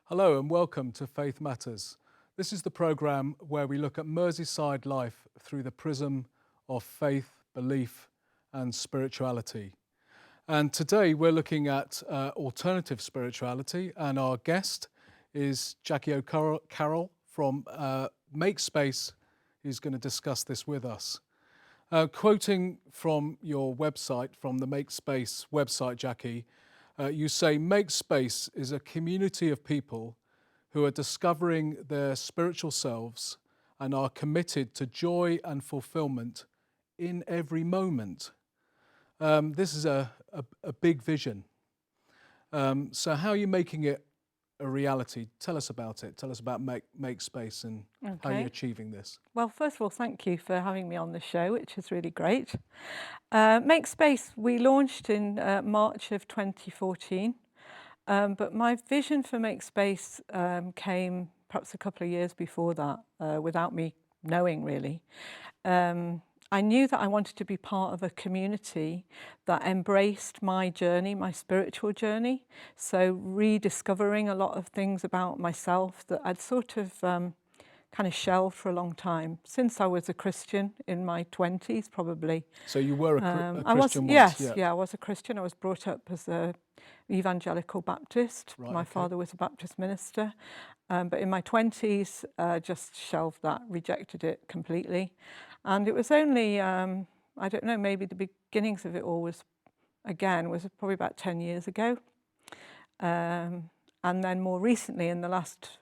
Hello and welcome to Faith Matters. This is the programme where we look at Merseyside life through the prism of faith, belief and spirituality. And today we're looking at alternative spirituality, and our guest is Jackie O'Carroll from Make Space, who's going to discuss this with us. Quoting from your website, from the Make Space website, Jackie, you say, Make Space is a community of people who are discovering their spiritual selves and are committed to joy and fulfillment in every moment. This is a big vision. So how are you making it a reality? Tell us about it. Tell us about Make Space and how you're achieving this. Well, first of all, thank you for having me on the show, which is really great. Make Space, we launched in March of 2014, but my vision for Make Space came perhaps a couple of years before that, without me knowing really. I knew that I wanted to be part of a community that embraced my journey, my spiritual journey. So rediscovering a lot of things about myself that I'd sort of kind of shelved for a long time, since I was a Christian in my 20s probably. So you were a Christian once? Yes, yeah, I was a Christian. I was brought up as a evangelical Baptist. Right, My father was a Baptist minister. But in my 20s, just shelved that, rejected it completely. And it was only, I don't know, maybe the beginnings of it all was probably about 10 years ago. And then more recently, in the last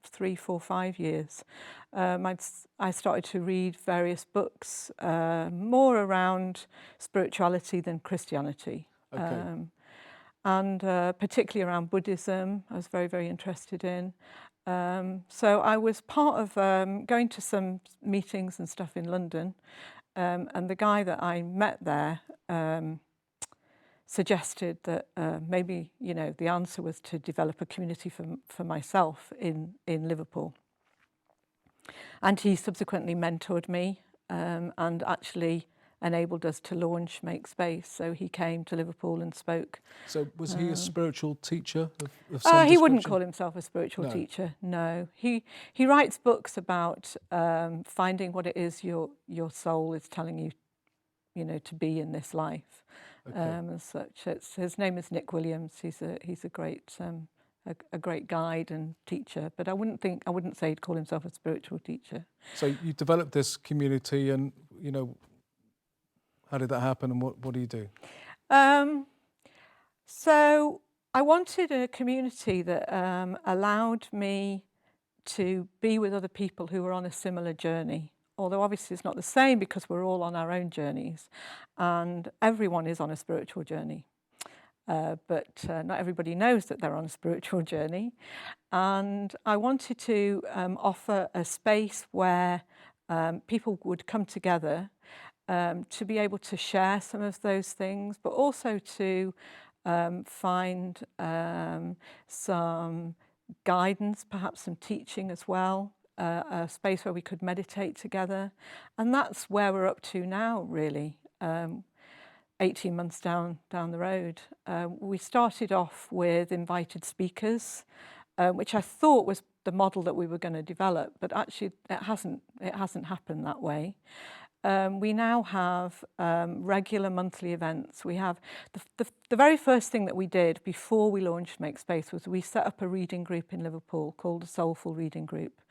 3, 4, 5 years, I started to read various books, more around spirituality than Christianity. Okay. And particularly around Buddhism, I was very, very interested in. So I was part of going to some meetings and stuff in London, and the guy that I met there suggested that maybe, you know, the answer was to develop a community for myself in Liverpool. And he subsequently mentored me and actually enabled us to launch Make Space. So he came to Liverpool and spoke. So was he a spiritual teacher of some He description? wouldn't call himself a spiritual teacher, no. He writes books about finding what it is your soul is telling you, you know, to be in this life. As such, his name is Nick Williams. He's a great a great guide and teacher. But I wouldn't say he'd call himself a spiritual teacher. So you developed this community, and you know, how did that happen, and what do you do? So I wanted a community that allowed me to be with other people who were on a similar journey. Although obviously it's not the same because we're all on our own journeys, and everyone is on a spiritual journey. But not everybody knows that they're on a spiritual journey. And I wanted to offer a space where people would come together to be able to share some of those things, but also to find some guidance, perhaps some teaching as well, a space where we could meditate together. And that's where we're up to now, really, 18 months down the road. We started off with invited speakers, which I thought was the model that we were going to develop, but actually it hasn't happened that way. We now have regular monthly events. We have the very first thing that we did before we launched Make Space was we set up a reading group in Liverpool called the Soulful Reading Group.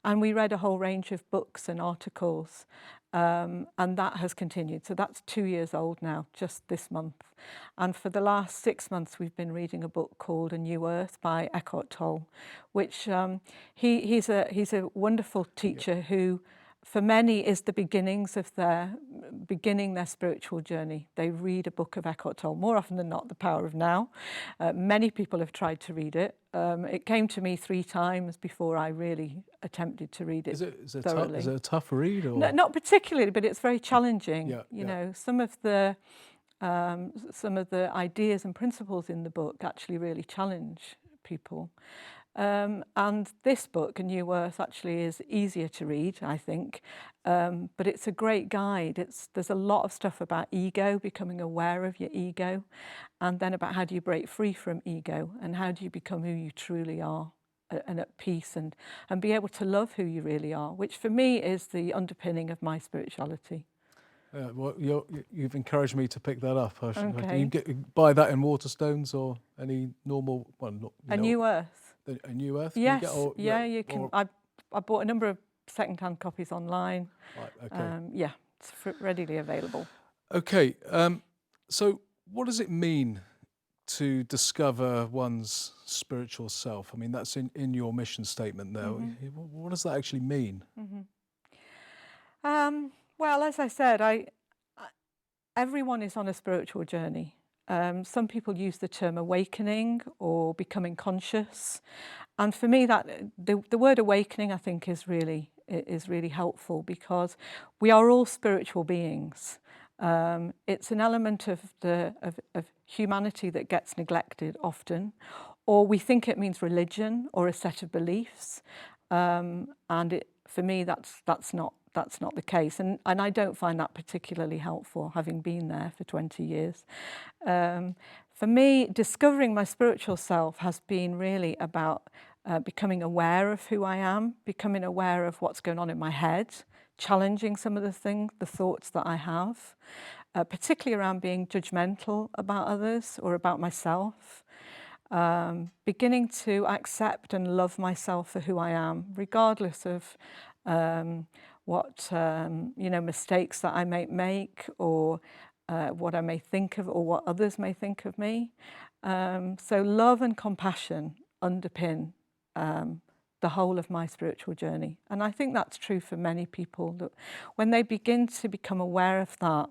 And we read a whole range of books and articles, and that has continued. So that's 2 years old now, just this month. And for the last 6 months, we've been reading a book called A New Earth by Eckhart Tolle, which he's a wonderful teacher who, for many, is the beginnings of their spiritual journey. They read a book of Eckhart Tolle, more often than not, The Power of Now. Many people have tried to read it. It came to me 3 times before I really attempted to read it thoroughly. Is it a tough read? Or? No, not particularly, but it's very challenging. You know, some of the ideas and principles in the book actually really challenge people. And this book, A New Earth, actually is easier to read, I think, but it's a great guide. There's a lot of stuff about ego, becoming aware of your ego, and then about how do you break free from ego and how do you become who you truly are. and at peace, and be able to love who you really are, which for me is the underpinning of my spirituality. Well, you've encouraged me to pick that up. Okay. You buy that in Waterstones or any normal, well, not, A New Earth. A New Earth? Yes, Can you yeah, you can. I bought a number of second-hand copies online. Right, okay. Yeah, it's readily available. Okay, so what does it mean to discover one's spiritual self? I mean, that's in your mission statement there. Mm-hmm. What does that actually mean? Mm-hmm. Well, as I said, everyone is on a spiritual journey. Some people use the term awakening or becoming conscious, and for me, that the word awakening, I think, is really helpful, because we are all spiritual beings. It's an element of humanity that gets neglected often, or we think it means religion or a set of beliefs, and for me, that's not the case, and I don't find that particularly helpful, having been there for 20 years. For me, discovering my spiritual self has been really about becoming aware of who I am, becoming aware of what's going on in my head, challenging some of the thoughts that I have, particularly around being judgmental about others or about myself. Beginning to accept and love myself for who I am, regardless of what mistakes that I may make, or what I may think of, or what others may think of me. So love and compassion underpin the whole of my spiritual journey, and I think that's true for many people, that when they begin to become aware of that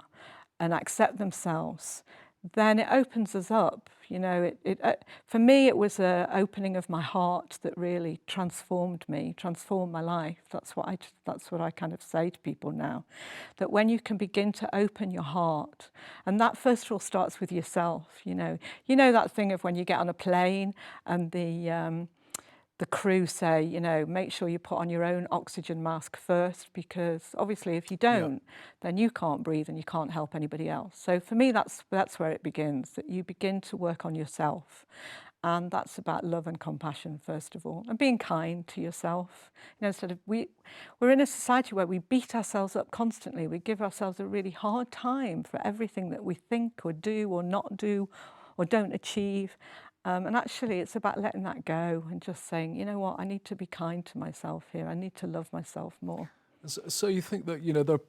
and accept themselves, then it opens us up. For me, it was an opening of my heart that really transformed my life. That's what I kind of say to people now, that when you can begin to open your heart, and that first of all starts with yourself. You know that thing of when you get on a plane and the crew say, make sure you put on your own oxygen mask first, because obviously if you don't, then you can't breathe and you can't help anybody else. So for me, that's where it begins, that you begin to work on yourself. And that's about love and compassion, first of all, and being kind to yourself. We're in a society where we beat ourselves up constantly. We give ourselves a really hard time for everything that we think or do or not do or don't achieve. And actually, it's about letting that go and just saying, you know what, I need to be kind to myself here. I need to love myself more. So you think that, there are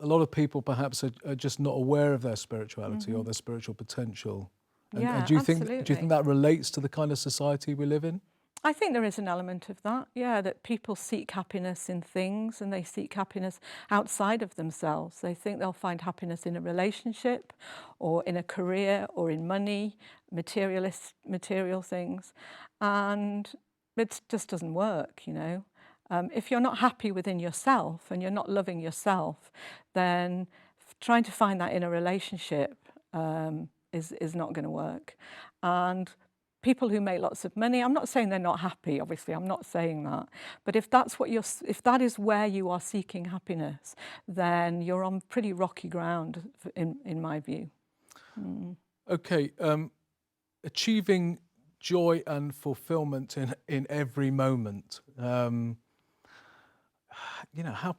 a lot of people perhaps are just not aware of their spirituality or their spiritual potential. And do you absolutely. think that relates to the kind of society we live in? I think there is an element of that, that people seek happiness in things, and they seek happiness outside of themselves. They think they'll find happiness in a relationship or in a career or in money, material things, and it just doesn't work, If you're not happy within yourself and you're not loving yourself, then trying to find that in a relationship is not going to work. And people who make lots of money, I'm not saying they're not happy, obviously, I'm not saying that. But if that is where you are seeking happiness, then you're on pretty rocky ground, in my view. Okay, achieving joy and fulfillment in every moment. How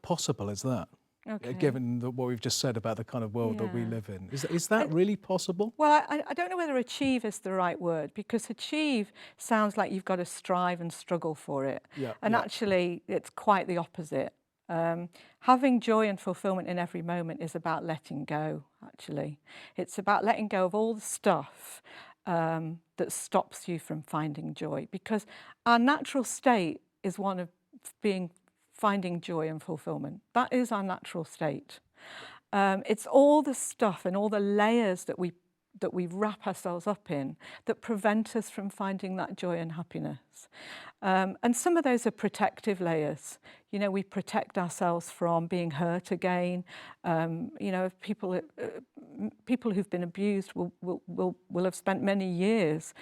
possible is that? Okay. Given what we've just said about the kind of world that we live in. Is that really possible? Well, I don't know whether achieve is the right word, because achieve sounds like you've got to strive and struggle for it. Actually, it's quite the opposite. Having joy and fulfillment in every moment is about letting go, actually. It's about letting go of all the stuff that stops you from finding joy, because our natural state is one of finding joy and fulfillment. That is our natural state. It's all the stuff and all the layers that we wrap ourselves up in that prevent us from finding that joy and happiness. And some of those are protective layers. You know, we protect ourselves from being hurt again. You know, if people who've been abused will have spent many years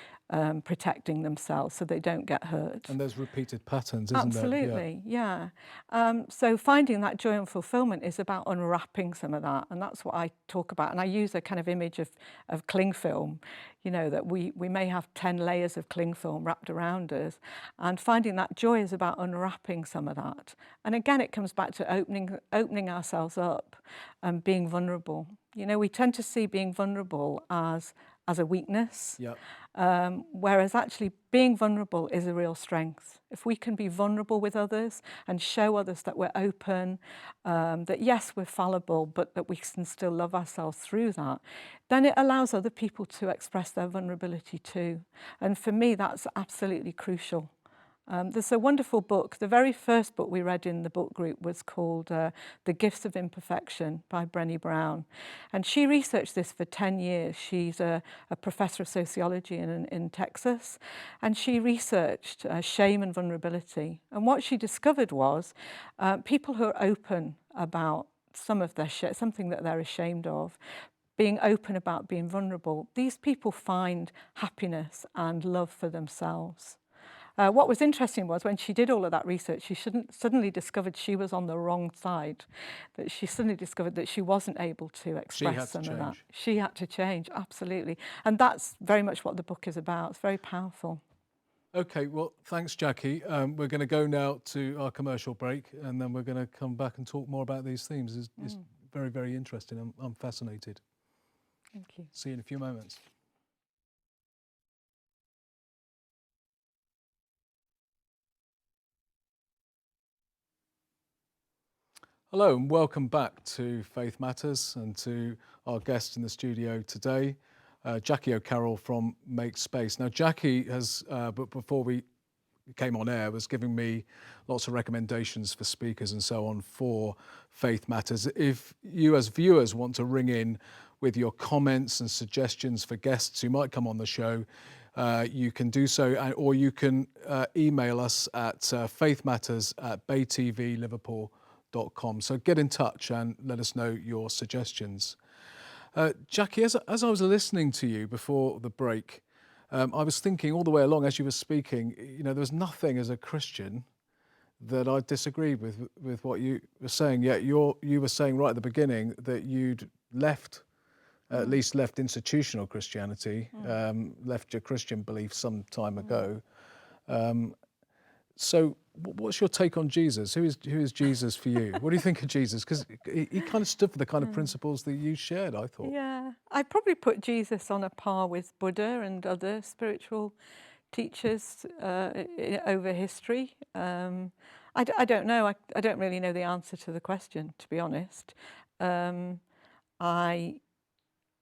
protecting themselves so they don't get hurt. And there's repeated patterns, isn't there? Absolutely, yeah. So finding that joy and fulfillment is about unwrapping some of that, and that's what I talk about. And I use a kind of image of cling film, you know, that we may have 10 layers of cling film wrapped around us, and finding that joy is about unwrapping some of that. And again, it comes back to opening ourselves up and being vulnerable. You know, we tend to see being vulnerable as a weakness. Yep. Whereas actually being vulnerable is a real strength. If we can be vulnerable with others and show others that we're open, that yes, we're fallible, but that we can still love ourselves through that, then it allows other people to express their vulnerability too. And for me, that's absolutely crucial. There's a wonderful book. The very first book we read in the book group was called The Gifts of Imperfection by Brené Brown. And she researched this for 10 years. She's a professor of sociology in Texas. And she researched shame and vulnerability. And what she discovered was people who are open about some of their something that they're ashamed of, being open about being vulnerable, these people find happiness and love for themselves. What was interesting was when she did all of that research, she suddenly discovered she was on the wrong side, that she suddenly discovered that she wasn't able to express some of that. She had to change, absolutely. And that's very much what the book is about. It's very powerful. Okay, well, thanks, Jackie. We're going to go now to our commercial break, and then we're going to come back and talk more about these themes. It's very, very interesting. I'm fascinated. Thank you. See you in a few moments. Hello and welcome back to Faith Matters and to our guest in the studio today, Jackie O'Carroll from Make Space. Now, Jackie has, but before we came on air, was giving me lots of recommendations for speakers and so on for Faith Matters. If you as viewers want to ring in with your comments and suggestions for guests who might come on the show, you can do so, or you can email us at faithmatters@baytvliverpool.com. So get in touch and let us know your suggestions. Jackie, as I was listening to you before the break, I was thinking all the way along as you were speaking, you know, there was nothing as a Christian that I disagreed with what you were saying. Yet you were saying right at the beginning that you'd left, at least left institutional Christianity, left your Christian beliefs some time ago. So what's your take on Jesus? Who is Jesus for you? What do you think of Jesus? Because he kind of stood for the kind of principles that you shared, I thought. Yeah, I'd probably put Jesus on a par with Buddha and other spiritual teachers over history. I don't know. I don't really know the answer to the question, to be honest.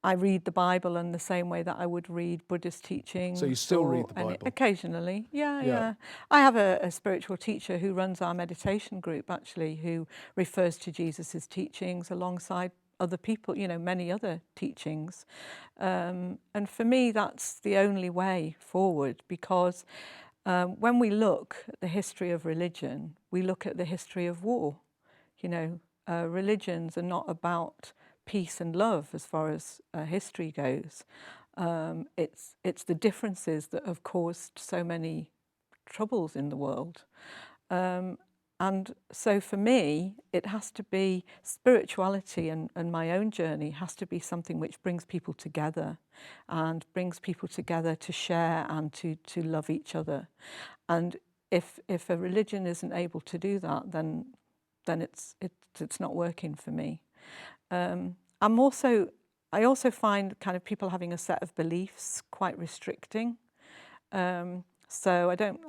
I read the Bible in the same way that I would read Buddhist teachings. So you still read the Bible? Occasionally, yeah. I have a spiritual teacher who runs our meditation group, actually, who refers to Jesus's teachings alongside other people, you know, many other teachings. And for me, that's the only way forward, because when we look at the history of religion, we look at the history of war. You know, religions are not about peace and love as far as history goes. It's the differences that have caused so many troubles in the world. And so for me, it has to be spirituality, and my own journey has to be something which brings people together and brings people together to share and to love each other. And if a religion isn't able to do that, then it's not working for me. I also find kind of people having a set of beliefs quite restricting. So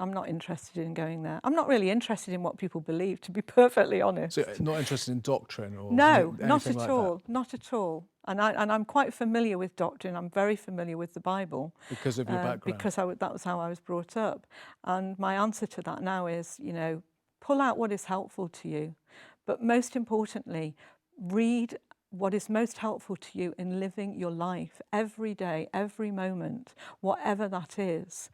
I'm not interested in going there. I'm not really interested in what people believe, to be perfectly honest. So not interested in doctrine or no, not anything at like all, that? not at all. And I'm quite familiar with doctrine. I'm very familiar with the Bible. Because of your background? Because that was how I was brought up. And my answer to that now is, you know, pull out what is helpful to you. But most importantly, read what is most helpful to you in living your life every day, every moment, whatever that is,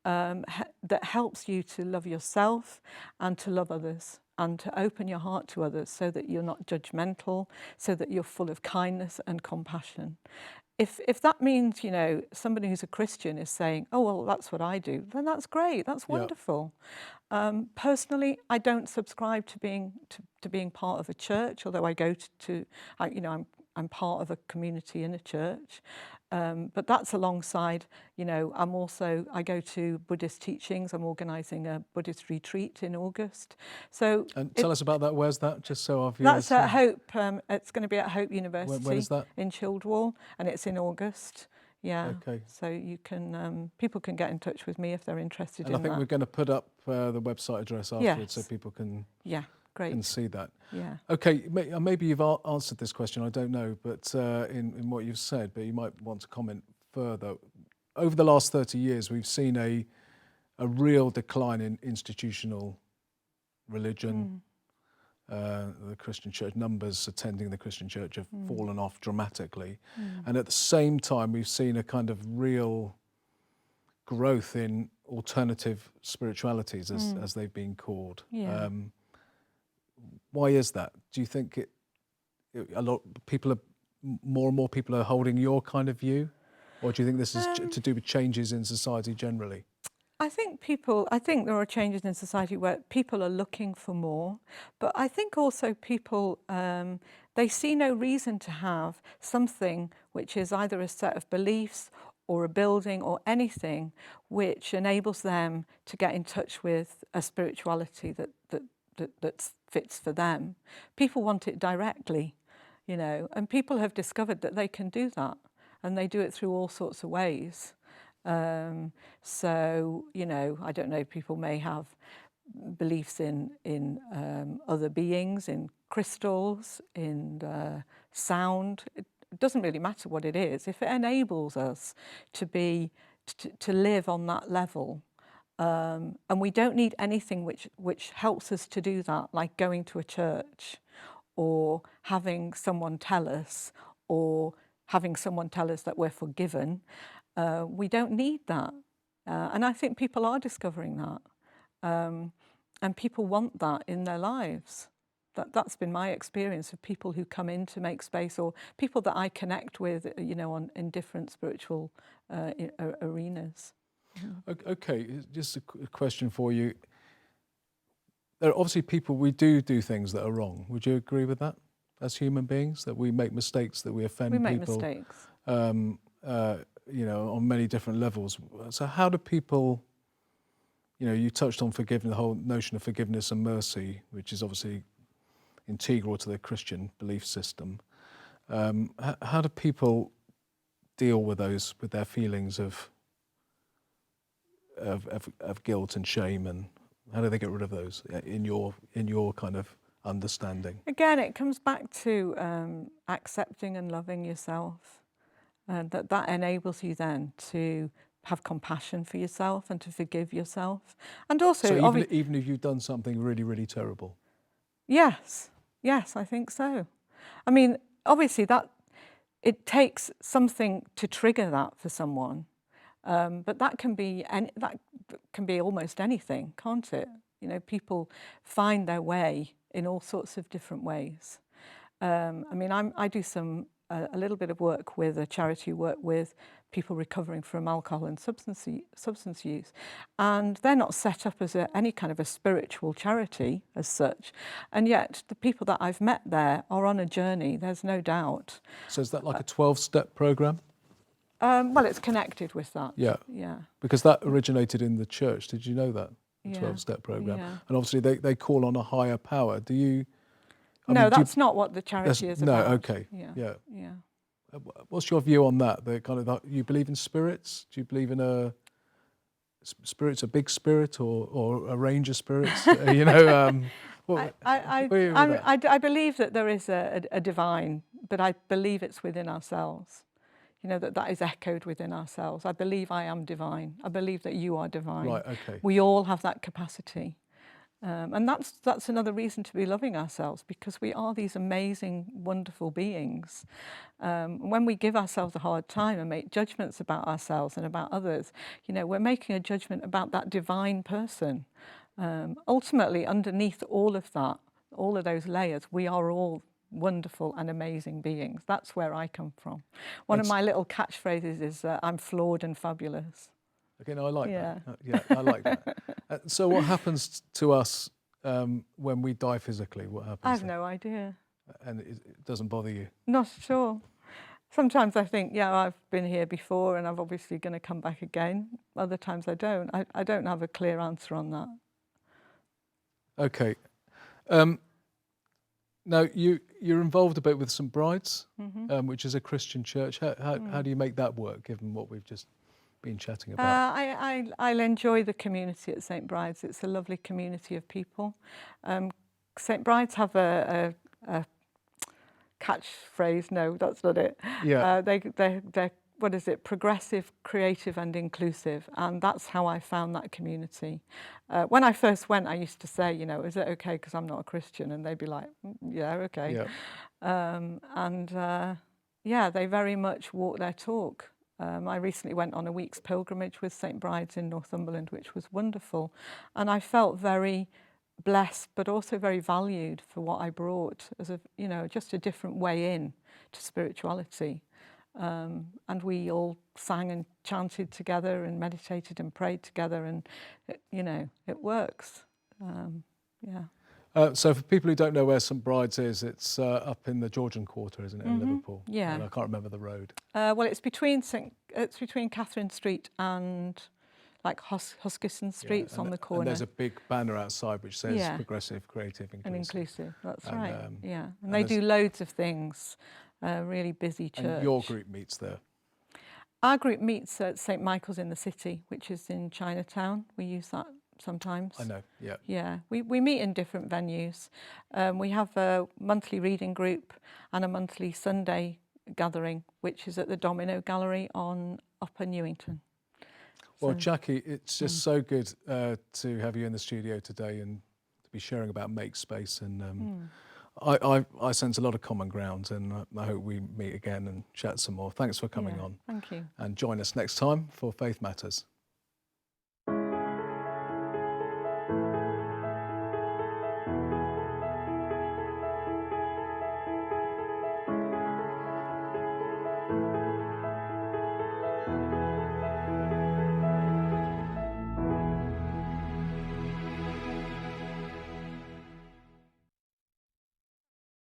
that helps you to love yourself and to love others. and to open your heart to others so that you're not judgmental, so that you're full of kindness and compassion. If that means, you know, somebody who's a Christian is saying, oh, well, that's what I do, then that's great, that's Yeah. wonderful. Personally, I don't subscribe to being part of a church, although I go I'm part of a community in a church. But that's alongside, you know, I go to Buddhist teachings. I'm organising a Buddhist retreat in August. So And tell us about that. Where's that? Just so our viewers. that's at Hope. It's going to be at Hope When University is that? in Childwall, and it's in August. Yeah. Okay. So you can people can get in touch with me if they're interested And in I think that. we're going to put up the website address afterwards, so Yes. people can Great. see that. Yeah. Okay, maybe you've answered this question. I don't know, but in what you've said, but you might want to comment further. Over the last 30 years, we've seen a real decline in institutional religion. The Christian church numbers attending the Christian church have fallen off dramatically, and at the same time, we've seen a kind of real growth in alternative spiritualities, as they've been called. Yeah. Why is that? Do you think more and more people are holding your kind of view, or do you think this is to do with changes in society generally? I think there are changes in society where people are looking for more, but I think also people, they see no reason to have something which is either a set of beliefs or a building or anything which enables them to get in touch with a spirituality that fits for them. People want it directly, you know, and people have discovered that they can do that, and they do it through all sorts of ways. So, you know, I don't know, people may have beliefs in other beings, in crystals, in sound. It doesn't really matter what it is. If it enables us to live on that level, and we don't need anything which helps us to do that, like going to a church or having someone tell us, or having someone tell us that we're forgiven. We don't need that. And I think people are discovering that. And people want that in their lives. That's been my experience of people who come in to make space, or people that I connect with, you know, in different spiritual arenas. Okay, just a question for you. There are obviously people, we do things that are wrong. Would you agree with that? As human beings, that we make mistakes, that we offend people? We make mistakes. You know, on many different levels. So how do people, you know, you touched on forgiveness, the whole notion of forgiveness and mercy, which is obviously integral to the Christian belief system. How do people deal with their feelings of guilt and shame, and how do they get rid of those in your kind of understanding? Again, it comes back to accepting and loving yourself. That enables you then to have compassion for yourself and to forgive yourself. And also, so even if you've done something really, really terrible? Yes, I think so. I mean, obviously that it takes something to trigger that for someone, but that can be almost anything, can't it? You know, people find their way in all sorts of different ways. I mean, I do a little bit of work with a charity who work with people recovering from alcohol and substance use, and they're not set up as any kind of a spiritual charity as such, and yet the people that I've met there are on a journey, there's no doubt. So is that like a 12-step program? Well, it's connected with that. Yeah. Yeah. Because that originated in the church. Did you know that? The Yeah. 12-step program. Yeah. And obviously they call on a higher power. Do you? No, that's not what the charity is about. No, okay. Yeah. What's your view on that? The kind of, you believe in spirits? Do you believe in a big spirit or a range of spirits? You know, I believe that there is a divine, but I believe it's within ourselves. You know, that is echoed within ourselves. I believe I am divine. I believe that you are divine. Right, okay. We all have that capacity. And that's another reason to be loving ourselves, because we are these amazing, wonderful beings. When we give ourselves a hard time and make judgments about ourselves and about others, you know, we're making a judgment about that divine person. Ultimately, underneath all of that, all of those layers, we are all wonderful and amazing beings. That's where I come from. One of my little catchphrases is, I'm flawed and fabulous. Okay, no, I like Yeah. that. Yeah, I like that. So what happens to us when we die physically? What happens? I have then? no idea. And it doesn't bother you? Not at all. Sometimes I think, yeah, I've been here before and I'm obviously going to come back again. Other times I don't. I don't have a clear answer on that. Okay. Now, you're involved a bit with St Bride's, which is a Christian church. How do you make that work, given what we've just been chatting about? I'll enjoy the community at St Bride's. It's a lovely community of people. St Bride's have a catchphrase. No, that's not it. Yeah. They're what is it? Progressive, creative, and inclusive. And that's how I found that community. When I first went, I used to say, you know, is it okay because I'm not a Christian? And they'd be like, yeah, okay. Yeah. Yeah, they very much walk their talk. I recently went on a week's pilgrimage with St Bride's in Northumberland, which was wonderful. And I felt very blessed, but also very valued for what I brought as a, you know, just a different way in to spirituality. And we all sang and chanted together and meditated and prayed together, and you know, it works. Yeah. So for people who don't know where St Bride's is, it's up in the Georgian Quarter, isn't it, in Liverpool? Yeah. And I can't remember the road. Well, it's between Catherine Street and like Huskisson Street's on the corner. And there's a big banner outside which says Yeah. Progressive, Creative, Inclusive. And inclusive, that's And, right. Yeah, and and they there's- do loads of things. Really busy church. And your group meets there. Our group meets at St Michael's in the City, which is in Chinatown. We use that sometimes. I know, yeah. Yeah, we meet in different venues. We have a monthly reading group and a monthly Sunday gathering, which is at the Domino Gallery on Upper Newington. Well, So- Jackie, it's just so good to have you in the studio today and to be sharing about Make Space. And I sense a lot of common ground, and I hope we meet again and chat some more. Thanks for coming on. Thank you. And join us next time for Faith Matters.